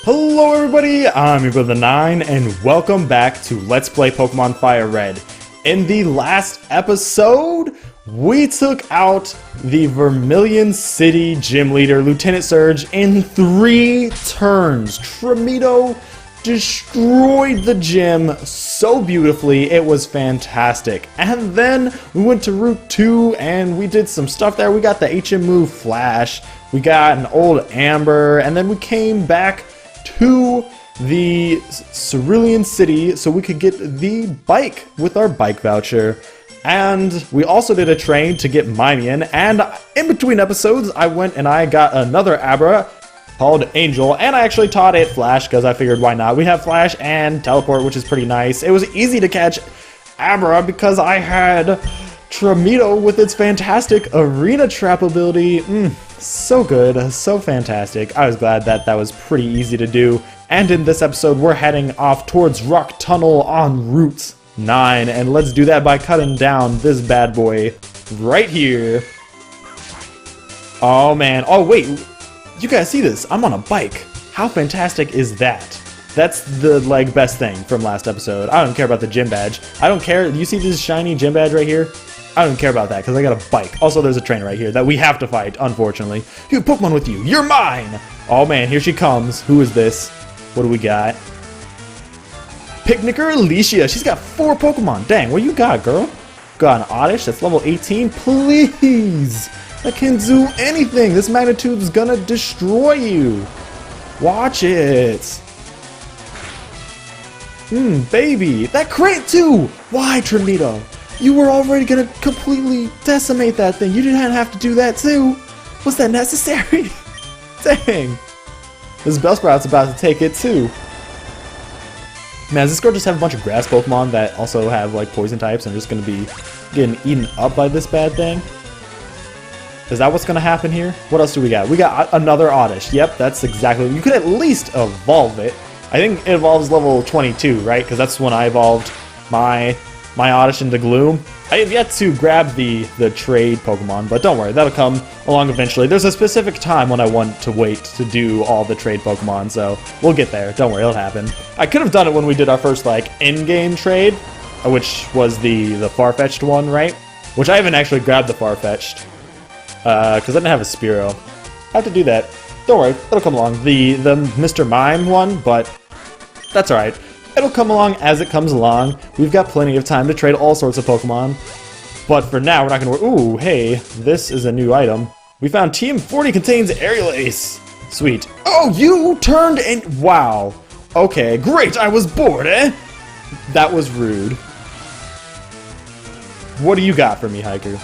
Hello everybody, I'm your brother 9 and welcome back to Let's Play Pokemon Fire Red. In the last episode, we took out the Vermilion City Gym Leader, Lieutenant Surge, in 3 turns. Tremito destroyed the gym so beautifully, it was fantastic. And then we went to Route 2 and we did some stuff there. We got the HM move Flash, we got an old Amber, and then we came back to the Cerulean City so we could get the bike with our bike voucher. And we also did a train to get Mimian, and in between episodes I went and I got another Abra called Angel, and I actually taught it Flash because I figured why not. We have Flash and Teleport, which is pretty nice. It was easy to catch Abra because I had Tremito with its fantastic Arena Trap ability. So good, so fantastic. I was glad that that was pretty easy to do. And in this episode, we're heading off towards Rock Tunnel on Route 9. And let's do that by cutting down this bad boy right here. Oh man, oh wait, you guys see this? I'm on a bike. How fantastic is that? That's the best thing from last episode. I don't care about the gym badge. I don't care, you see this shiny gym badge right here? I don't care about that because I got a bike. Also, there's a trainer right here that we have to fight, unfortunately. You Pokemon with you. You're mine! Oh man, here she comes. Who is this? What do we got? Picnicker Alicia. She's got 4 Pokemon. Dang, what you got, girl? Got an Oddish that's level 18. Please! That can do anything. This magnitude's gonna destroy you. Watch it. Baby. That crit too! Why, Tremito? You were already gonna completely decimate that thing. You didn't have to do that too. Was that necessary? Dang. This Bellsprout's about to take it too. Man, does this girl just have a bunch of grass Pokemon that also have poison types and are just gonna be getting eaten up by this bad thing? Is that what's gonna happen here? What else do we got? We got another Oddish. Yep, that's exactly. You could at least evolve it. I think it evolves level 22, right? Because that's when I evolved my Oddish into Gloom. I have yet to grab the trade Pokemon, but don't worry, that'll come along eventually. There's a specific time when I want to wait to do all the trade Pokemon, so we'll get there. Don't worry, it'll happen. I could have done it when we did our first in-game trade, which was the Farfetch'd one, right? Which I haven't actually grabbed the Farfetch'd, because I didn't have a Spearow. I have to do that. Don't worry, it'll come along. The Mr. Mime one, but that's alright. It'll come along as it comes along. We've got plenty of time to trade all sorts of Pokemon. But for now, we're not going to... Ooh, hey, this is a new item. We found TM40 contains Aerial Ace. Sweet. Oh, you turned in... Wow. Okay, great, I was bored, eh? That was rude. What do you got for me, Hiker?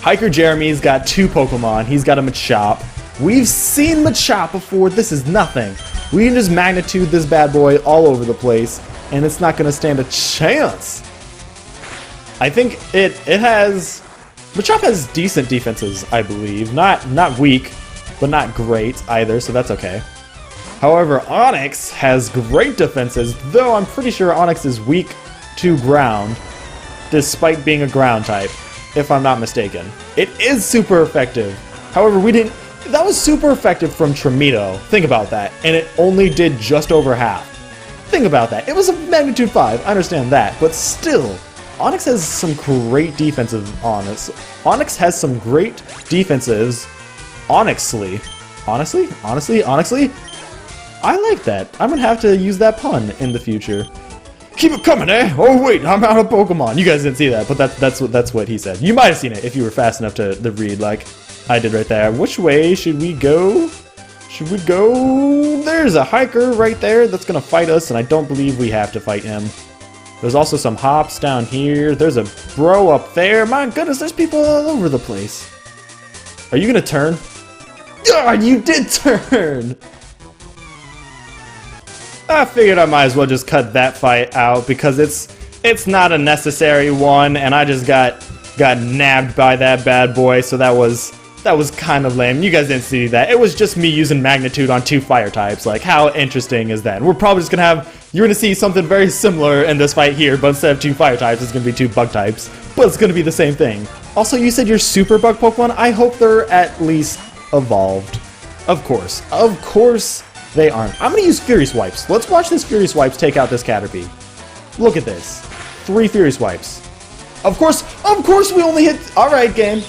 Hiker Jeremy's got 2 Pokemon. He's got a Machop. We've seen Machop before. This is nothing. We can just magnitude this bad boy all over the place, and it's not going to stand a chance. I think it has... Machop has decent defenses, I believe. Not weak, but not great either, so that's okay. However, Onix has great defenses, though I'm pretty sure Onix is weak to ground, despite being a ground type, if I'm not mistaken. It is super effective. However, we didn't... That was super effective from Tremito. Think about that. And it only did just over half. Think about that. It was a magnitude 5. I understand that. But still, Onix has some great defensive Onix. Onix has some great defensives. Honestly. Honestly? I like that. I'm going to have to use that pun in the future. Keep it coming, eh? Oh wait, I'm out of Pokemon. You guys didn't see that, but that's what he said. You might have seen it if you were fast enough to read like I did right there. Which way should we go? Should we go? There's a Hiker right there that's gonna fight us, and I don't believe we have to fight him. There's also some hops down here. There's a bro up there. My goodness, there's people all over the place. Are you gonna turn? God, you did turn! I figured I might as well just cut that fight out because it's not a necessary one, and I just got nabbed by that bad boy, so that was kind of lame. You guys didn't see that. It was just me using magnitude on 2 fire types. Like, how interesting is that? We're probably just gonna you're gonna see something very similar in this fight here, but instead of 2 fire types, it's gonna be 2 bug types. But it's gonna be the same thing. Also, you said you're super bug Pokemon. I hope they're at least evolved. Of course. They aren't. I'm gonna use Fury Swipes. Let's watch this Fury Swipes take out this Caterpie. Look at this. 3 Fury Swipes. Of course we only hit... Alright, game.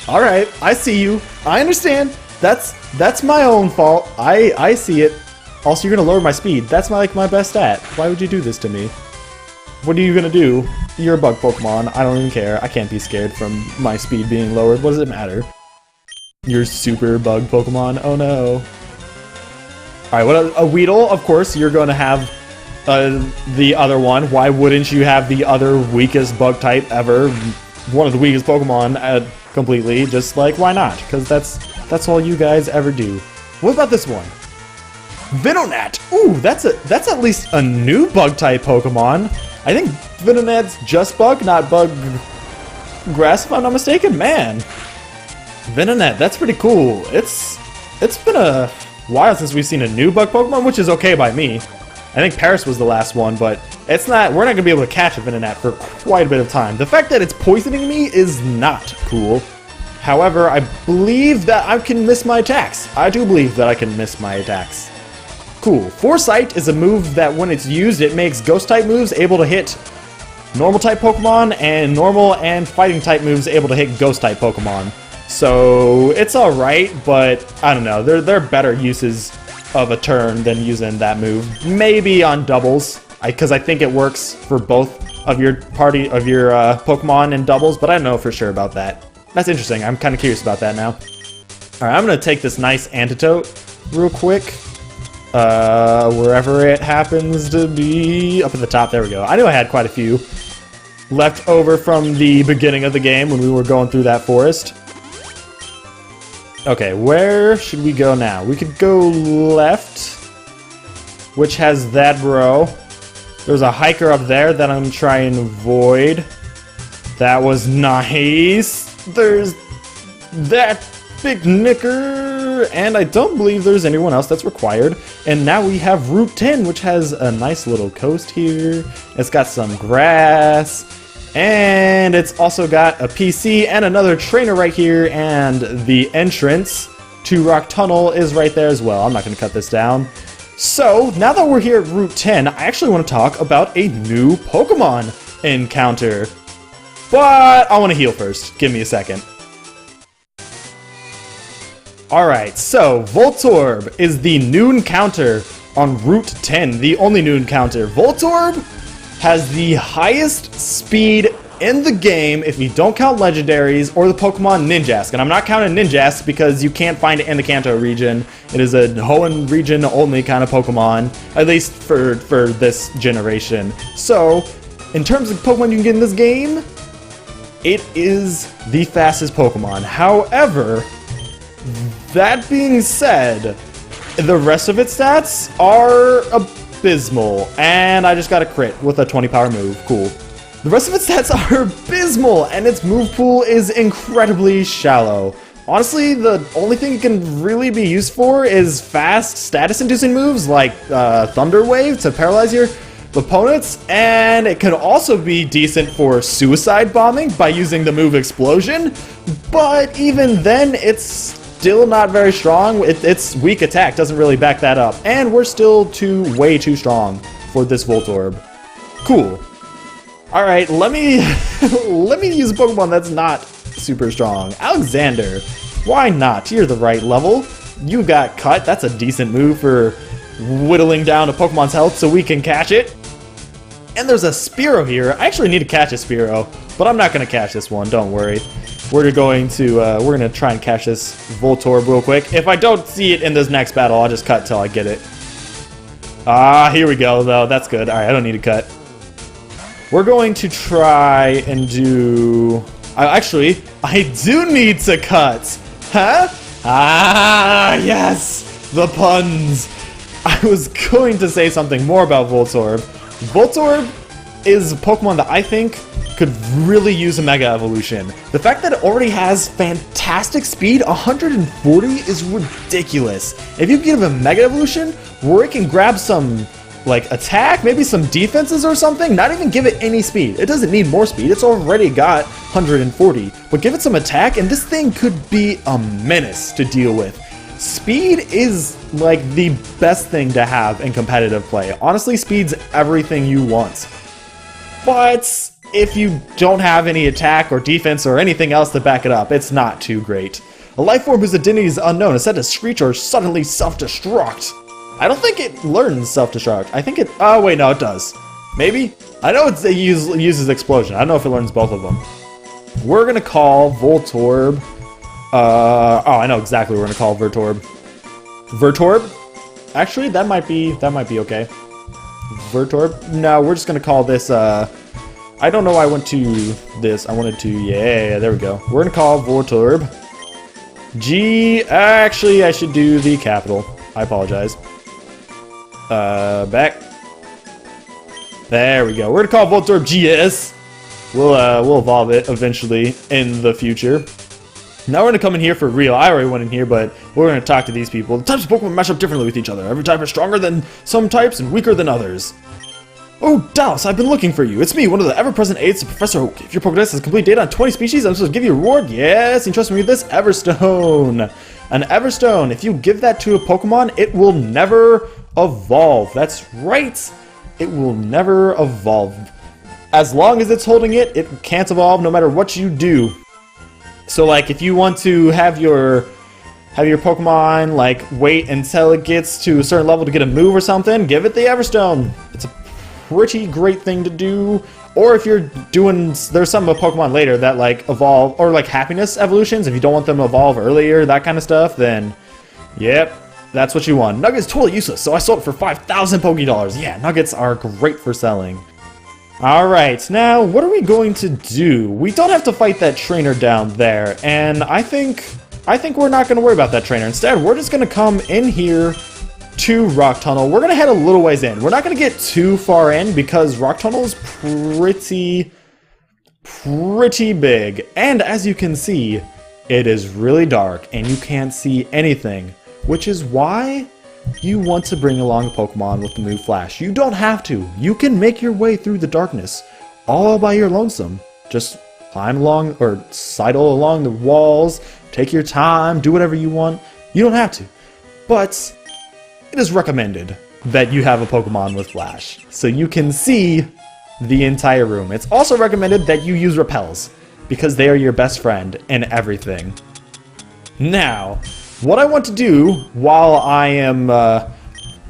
Alright, I see you. I understand. That's my own fault. I see it. Also, you're gonna lower my speed. That's my best stat. Why would you do this to me? What are you gonna do? You're a bug Pokemon. I don't even care. I can't be scared from my speed being lowered. What does it matter? You're super bug Pokemon. Oh no. Alright, what a Weedle? Of course, you're gonna have the other one. Why wouldn't you have the other weakest bug type ever? One of the weakest Pokemon completely. Just like, why not? Because that's all you guys ever do. What about this one? Venonat! Ooh, that's at least a new bug type Pokemon. I think Venonat's just bug, not bug grass if I'm not mistaken. Man. Venonat, that's pretty cool. It's been a while since we've seen a new bug Pokemon, which is okay by me. I think Paris was the last one, but we're not going to be able to catch a Venonat for quite a bit of time. The fact that it's poisoning me is not cool. However, I believe that I can miss my attacks. I do believe that I can miss my attacks. Cool. Foresight is a move that when it's used, it makes Ghost-type moves able to hit Normal-type Pokemon, and Normal and Fighting-type moves able to hit Ghost-type Pokemon. So, it's alright, but I don't know. There are better uses of a turn than using that move. Maybe on doubles, because I think it works for both of your Pokemon in doubles, but I don't know for sure about that. That's interesting. I'm kind of curious about that now. Alright, I'm going to take this nice antidote real quick. Wherever it happens to be. Up at the top, there we go. I knew I had quite a few left over from the beginning of the game when we were going through that forest. Okay, where should we go now? We could go left, which has that bro. There's a hiker up there that I'm trying to avoid. That was nice. There's that big knicker, and I don't believe there's anyone else that's required. And now we have Route 10, which has a nice little coast here. It's got some grass, and it's also got a PC and another trainer right here, and the entrance to Rock Tunnel is right there as well. I'm not going to cut this down. So, now that we're here at Route 10, I actually want to talk about a new Pokemon encounter. But I want to heal first. Give me a second. Alright, so Voltorb is the new encounter on Route 10, the only new encounter. Voltorb has the highest speed in the game if you don't count legendaries or the Pokemon Ninjask. And I'm not counting Ninjask because you can't find it in the Kanto region. It is a Hoenn region only kind of Pokemon, at least for this generation. So, in terms of Pokemon you can get in this game, it is the fastest Pokemon. However, that being said, the rest of its stats are abysmal. And I just got a crit with a 20 power move. Cool. The rest of its stats are abysmal, and its move pool is incredibly shallow. Honestly, the only thing it can really be used for is fast status-inducing moves like Thunder Wave to paralyze your opponents, and it could also be decent for suicide bombing by using the move Explosion, but even then, it's still not very strong. Its weak attack doesn't really back that up, and we're still way too strong for this Voltorb. Cool. Alright, let me use a Pokemon that's not super strong. Alexander. Why not? You're the right level. You got Cut. That's a decent move for whittling down a Pokemon's health so we can catch it. And there's a Spearow here. I actually need to catch a Spearow, but I'm not going to catch this one. Don't worry. We're going to try and catch this Voltorb real quick. If I don't see it in this next battle, I'll just cut till I get it. Ah, here we go, though. That's good. Alright, I don't need to cut. We're going to try and do... Actually, I do need to cut. Huh? Ah, yes! The puns. I was going to say something more about Voltorb. Voltorb is a Pokemon that I think could really use a Mega Evolution. The fact that it already has fantastic speed, 140, is ridiculous. If you give it a Mega Evolution, where it can grab some attack, maybe some defenses or something, not even give it any speed. It doesn't need more speed, it's already got 140. But give it some attack and this thing could be a menace to deal with. speed is like the best thing to have in competitive play. Honestly, speed's everything you want. But if you don't have any attack or defense or anything else to back it up, it's not too great. A life form whose identity is unknown is said to screech or suddenly self-destruct. I don't think it learns self-destruct. I think it... Oh, wait, no, it does. Maybe? I know it uses explosion. I don't know if it learns both of them. We're gonna call Voltorb... oh, I know exactly what we're gonna call Vertorb. Vertorb? Actually, that might be okay. Vertorb? No, we're just gonna call this, I don't know why I went to this. I wanted to, yeah, there we go. We're gonna call Voltorb. Actually, I should do the capital. I apologize. Back. There we go. We're gonna call Voltorb GS. We'll evolve it eventually in the future. Now we're gonna come in here for real. I already went in here, but we're gonna talk to these people. The types of Pokemon match up differently with each other. Every type is stronger than some types and weaker than others. Oh, Dallas, I've been looking for you. It's me, one of the ever-present aides to Professor Oak. If your Pokedex has complete data on 20 species, I'm supposed to give you a reward. Yes, and trust me with this Everstone. An Everstone. If you give that to a Pokemon, it will never evolve. That's right. It will never evolve. As long as it's holding it, it can't evolve no matter what you do. So, like, if you want to have your Pokemon, like, wait until it gets to a certain level to get a move or something, give it the Everstone. It's a pretty great thing to do. Or if you're doing, there's some of Pokemon later that, like, evolve, or, like, happiness evolutions, if you don't want them to evolve earlier, that kind of stuff, then, yep, that's what you want. Nuggets totally useless, so I sold it for 5,000 Poké-Dollars. Yeah, Nuggets are great for selling. Alright, now, what are we going to do? We don't have to fight that trainer down there, and I think we're not going to worry about that trainer. Instead, we're just going to come in here to Rock Tunnel. We're going to head a little ways in. We're not going to get too far in because Rock Tunnel is pretty big. And as you can see, it is really dark and you can't see anything, which is why you want to bring along a Pokemon with the move Flash. You don't have to. You can make your way through the darkness all by your lonesome. Just climb along or sidle along the walls, take your time, do whatever you want. You don't have to. But it is recommended that you have a Pokemon with Flash, so you can see the entire room. It's also recommended that you use repels, because they are your best friend in everything. Now, what I want to do while I am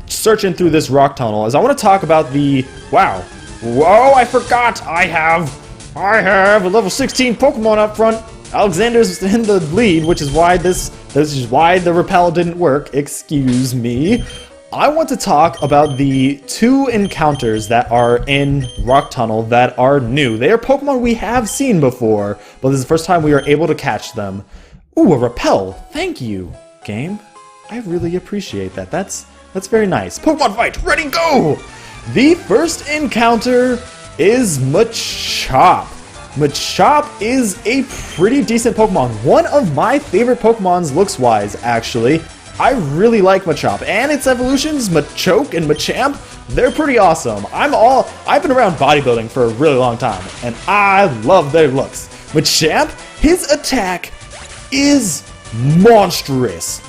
searching through this rock tunnel is I want to talk about the... Wow. Whoa, I forgot! I have a level 16 Pokemon up front. Alexander's in the lead, which is why this is why the repel didn't work. Excuse me. I want to talk about the 2 encounters that are in Rock Tunnel that are new. They are Pokemon we have seen before, but this is the first time we are able to catch them. Ooh, a repel. Thank you, game. I really appreciate that. That's very nice. Pokemon fight, ready, go! The first encounter is Machop. Machop is a pretty decent Pokemon. One of my favorite Pokemons looks-wise, actually. I really like Machop, and its evolutions, Machoke and Machamp, they're pretty awesome. I've been around bodybuilding for a really long time, and I love their looks. Machamp, his attack is monstrous.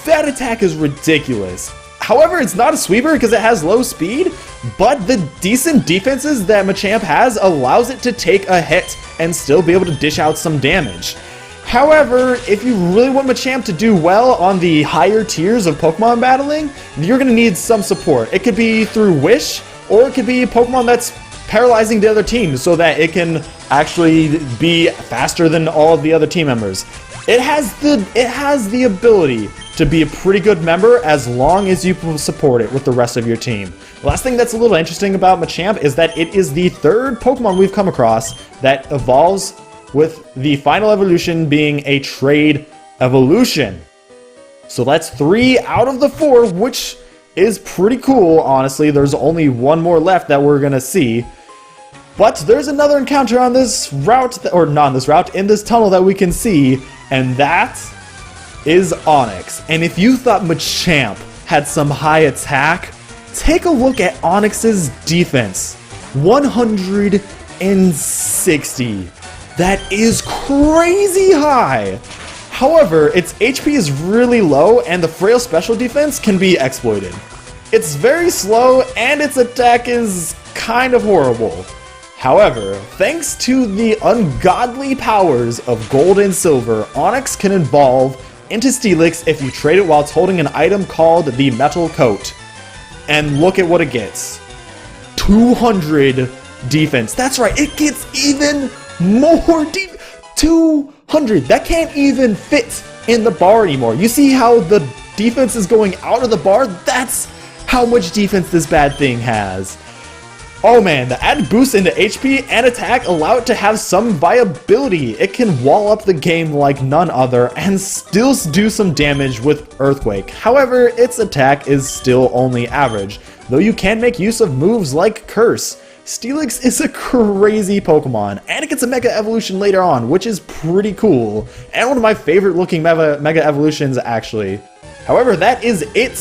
That attack is ridiculous. However, it's not a sweeper because it has low speed, but the decent defenses that Machamp has allows it to take a hit and still be able to dish out some damage. However, if you really want Machamp to do well on the higher tiers of Pokemon battling, you're going to need some support. It could be through Wish, or it could be a Pokemon that's paralyzing the other team so that it can actually be faster than all of the other team members. It has the ability to be a pretty good member as long as you support it with the rest of your team. The last thing that's a little interesting about Machamp is that it is the 3rd Pokemon we've come across that evolves with the final evolution being a trade evolution. So that's 3 out of the 4, which is pretty cool, honestly. There's only one more left that we're gonna see. But there's another encounter on this route, or not on this route, in this tunnel that we can see, and that is Onix. And if you thought Machamp had some high attack, take a look at Onix's defense. 160. That is crazy high. However, its HP is really low and the frail special defense can be exploited. It's very slow and its attack is kind of horrible. However, thanks to the ungodly powers of gold and silver, Onix can evolve into Steelix if you trade it while it's holding an item called the Metal Coat. And look at what it gets. 200 defense. That's right, it gets even more 200. That can't even fit in the bar anymore. You see how the defense is going out of the bar? That's how much defense this bad thing has. Oh man, the added boost into HP and attack allow it to have some viability. It can wall up the game like none other and still do some damage with Earthquake. However, its attack is still only average, though you can make use of moves like Curse. Steelix is a crazy Pokemon, and it gets a Mega Evolution later on, which is pretty cool, and one of my favorite looking Mega Evolutions actually. However, that is it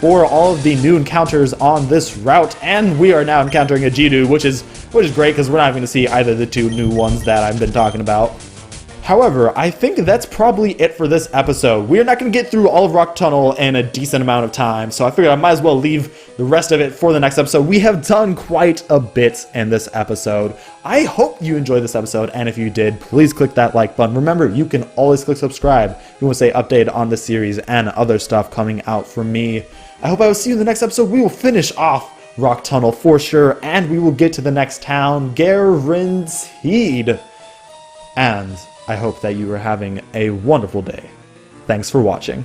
for all of the new encounters on this route, and we are now encountering a Geodude, which is great because we're not even going to see either of the two new ones that I've been talking about. However, I think that's probably it for this episode. We're not going to get through all of Rock Tunnel in a decent amount of time, so I figured I might as well leave the rest of it for the next episode. We have done quite a bit in this episode. I hope you enjoyed this episode, and if you did, please click that like button. Remember, you can always click subscribe if you want to stay updated on the series and other stuff coming out from me. I hope I will see you in the next episode. We will finish off Rock Tunnel for sure, and we will get to the next town, Guaranteed. And I hope that you are having a wonderful day. Thanks for watching.